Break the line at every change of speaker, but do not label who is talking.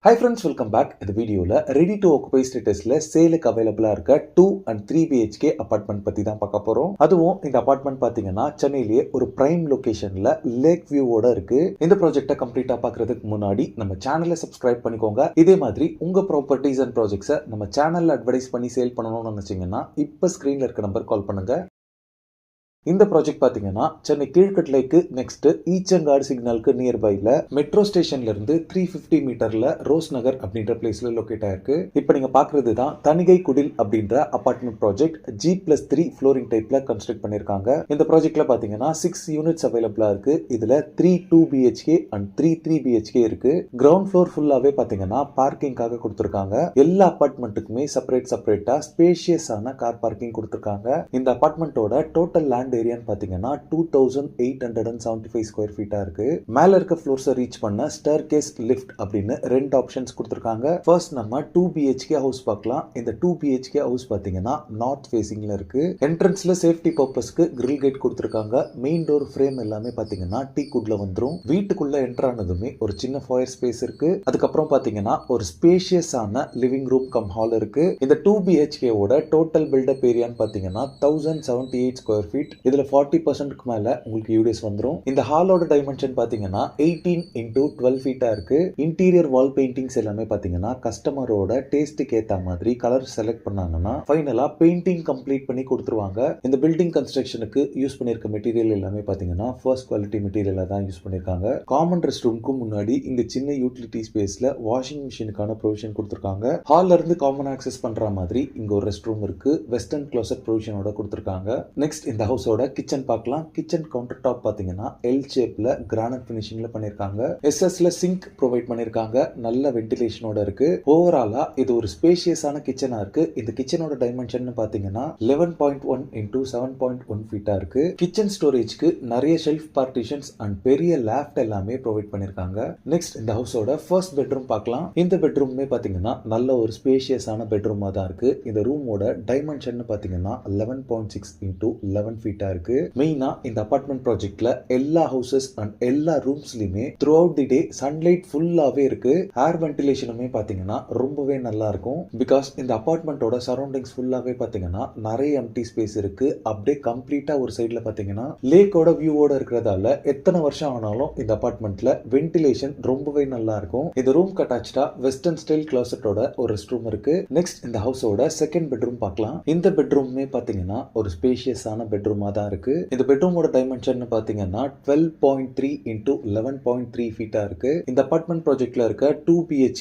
Hi friends, welcome back. இந்த வீடியோல ready to occupy ஸ்டேட்டஸ்ல சேலுக்கு அவைலபிளா இருக்க 2 and 3 BHK அபார்ட்மெண்ட் பத்தி தான் பார்க்க போறோம். அதுவும் இந்த அபார்ட்மெண்ட் பாத்தீங்கன்னா சென்னையிலேயே ஒரு பிரைம் லொகேஷன்ல லேக் வியூவோட இருக்கு. இந்த ப்ராஜெக்ட்டை கம்ப்ளீட்டா பார்க்கிறதுக்கு முன்னாடி நம்ம சேனலை சப்ஸ்கிரைப் பண்ணிக்கோங்க. இதே மாதிரி உங்க ப்ராப்பர்ட்டிஸ் அண்ட் ப்ராஜெக்ட்ஸை நம்ம சேனல்ல அட்வர்டைஸ் பண்ணி சேல் பண்ணணும்னு நினைச்சீங்கன்னா இப்ப ஸ்கிரீன்ல இருக்க நம்பர் கால் பண்ணுங்க. இந்த ப்ராஜெக்ட் பாத்தீங்கன்னா சென்னை கீழ்கட்லைக்கு நெக்ஸ்ட் ஈச்சங்காடு சிக்னலுக்கு நியர்பைல மெட்ரோ ஸ்டேஷன்ல இருந்து 350 மீட்டர்ல ரோஸ் நகர் அப்படின்ற பிளேஸ்ல லொகேட் ஆயிருக்கு. இப்போ நீங்க பாக்குறது தான் தனிகை குடில் அப்படின்ற அபார்ட்மெண்ட் ப்ராஜெக்ட் G+3 ஃப்ளோரிங் டைப்ல கன்ஸ்ட்ரக்ட் பண்ணிருக்காங்க. இந்த ப்ராஜெக்ட்ல பாத்தீங்கன்னா 6 யூனிட்ஸ் அவைலபிளா இருக்கு. இதுல 3 2 BHK அண்ட் 3 3 BHK இருக்கு. கிரவுண்ட் ஃப்ளோர் ஃபுல்லாவே பாத்தீங்கன்னா பார்க்கிங்காக கொடுத்திருக்காங்க. எல்லா அபார்ட்மெண்ட்டுக்குமே செப்பரேட்டா ஸ்பேஷியஸான கார் பார்க்கிங் கொடுத்திருக்காங்க. இந்த அபார்ட்மெண்டோட டோட்டல் லேண்ட் ஏரியான்னு பாத்தீங்கன்னா 2875 ஸ்கொயர் ஃபீட்டா இருக்கு. மேல இருக்க ஃப்ளோர்ஸை ரீச் பண்ண ஸ்டேர்கேஸ் லிஃப்ட் அப்படின்னு ரெண்டு ஆப்ஷன்ஸ் கொடுத்திருக்காங்க. ஃபர்ஸ்ட் நம்ம 2 BHK ஹவுஸ் பார்க்கலாம். இந்த 2 BHK ஹவுஸ் பாத்தீங்கன்னா நார்த் ஃபேசிங்ல இருக்கு. என்ட்ரன்ஸ்ல சேஃப்டி பர்பஸ்க்கு கிரில் கேட் கொடுத்திருக்காங்க. மெயின் டோர் ஃப்ரேம் எல்லாமே பாத்தீங்கன்னா டீக் வுட்ல வந்துரும். வீட்டுக்குள்ள என்டர் ஆனதுமே ஒரு சின்ன ஃபயர் ஸ்பேஸ் இருக்கு. அதுக்கப்புறம் பாத்தீங்கன்னா ஒரு ஸ்பேஷியஸான லிவிங் ரூம் கம் ஹால் இருக்கு. இந்த 2 BHK ஓட டோட்டல் பில்டப் ஏரியான்னு பாத்தீங்கன்னா 1078 ஸ்கொயர் ஃபீட். இதுல 40%க்கு மேல உங்களுக்கு யூடிஎஸ் வந்துரும். இந்த ஹாலோட டைமென்ஷன் பாத்தீங்கன்னா 18 into 12 ஃபீட்டா இருக்கு. இன்டீரியர் வால் பெயிண்டிங்ஸ் எல்லாமே பாத்தீங்கன்னா கஸ்டமரோட டேஸ்டுக்கு ஏத்த மாதிரி கலர் செலக்ட் பண்ணாங்கன்னா ஃபைனலா பெயிண்டிங் கம்ப்ளீட் பண்ணி கொடுத்துருவாங்க. இந்த பில்டிங் கன்ஸ்ட்ரக்ஷனுக்கு யூஸ் பண்ணிருக்க மெட்டீரியல் எல்லாமே பாத்தீங்கன்னா ஃபர்ஸ்ட் குவாலிட்டி மெட்டீரியலா தான் யூஸ் பண்ணிருக்காங்க. காமன் ரெஸ்ட் ரூமுக்கு முன்னாடி இங்க சின்ன யூட்டிலிட்டி ஸ்பேஸ்ல வாஷிங் மிஷினுக்கான ப்ரொவிஷன் கொடுத்திருக்காங்க. ஹால்ல இருந்து காமன் ஆக்சஸ் பண்ற மாதிரி இங்க ஒரு ரெஸ்ட் ரூம் இருக்கு. வெஸ்டர்ன் க்ளோசெட் ப்ரொவிஷனோட கொடுத்திருக்காங்க. நெக்ஸ்ட் இந்த ஹவுஸோட கிச்சன் பார்க்கலாம். கிச்சன் கவுண்டர் டாப் பாத்தீங்கன்னா எல் ஷேப்ல கிரானைட் ஃபினிஷிங்ல பண்ணிருக்காங்க. எஸ்எஸ்ல சிங்க் ப்ரொவைட் பண்ணிருக்காங்க. நல்ல வென்டிலேஷனோட இருக்கு. ஓவராலா இது ஒரு ஸ்பேஷியஸான கிச்சனா இருக்கு. இந்த கிச்சனோட டைமென்ஷன் பாத்தீங்கன்னா 11.1 into 7.1 ஃபீட்டா இருக்கு. கிச்சன் ஸ்டோரேஜ்க்கு நிறைய ஷெல்ஃப் பார்ட்டிஷன்ஸ் அண்ட் பெரிய லேஃப்ட் எல்லாமே ப்ரொவைட் பண்ணிருக்காங்க. நெக்ஸ்ட் இந்த ஹவுஸோட ஃபர்ஸ்ட் பெட்ரூம் பார்க்கலாம். இந்த பெட்ரூமே பாத்தீங்கன்னா நல்ல ஒரு ஸ்பேஷியஸான பெட்ரூமா தான் இருக்கு. இந்த ரூமோட டைமென்ஷன் பாத்தீங்கன்னா 11.6 into 11 ஃபீட்டா இருக்கு. மெயினா இந்த அபார்ட்மெண்ட் ப்ராஜெக்ட்ல எல்லா ஹவுசஸ் அண்ட் எல்லா ரூம்ஸ்லயுமே throughout the day sunlight ஃபுல்லாவே இருக்கு. ஏர் வென்டிலேஷனுமே பாத்தீங்கன்னா ரொம்பவே நல்லா இருக்கும். பிகாஸ் இந்த அபார்ட்மெண்டோட சரௌண்டிங்ஸ் ஃபுல்லாவே பாத்தீங்கன்னா நிறைய எம்டி ஸ்பேஸ் இருக்கு. அப்படியே கம்ப்ளீட்டா ஒரு சைடுல பாத்தீங்கன்னா லேக்கோட வியூவோட இருக்கிறதால எத்தனை வருஷம் ஆனாலும் இந்த அபார்ட்மெண்ட்ல வென்டிலேஷன் ரொம்பவே நல்லா இருக்கும். இந்த ரூம் அட்டாச்சா வெஸ்டர்ன் ஸ்டைல் கிளாசெட்டோட ஒரு ரெஸ்ட் ரூம் இருக்கு. நெக்ஸ்ட் இந்த ஹவுஸோட செகண்ட் பெட்ரூம் பார்க்கலாம். இந்த பெட்ரூமே பாத்தீங்கன்னா ஒரு ஸ்பேஷியஸான பெட்ரூமா தான் இருக்கு. இந்த பெட்ரூமோட டைமென்ஷன் பாத்தீங்கன்னா 12.3 into 11.3 ஃபீட்டா இருக்கு. இந்த அபார்ட்மெண்ட் ப்ராஜெக்ட்ல இருக்க 2 BHK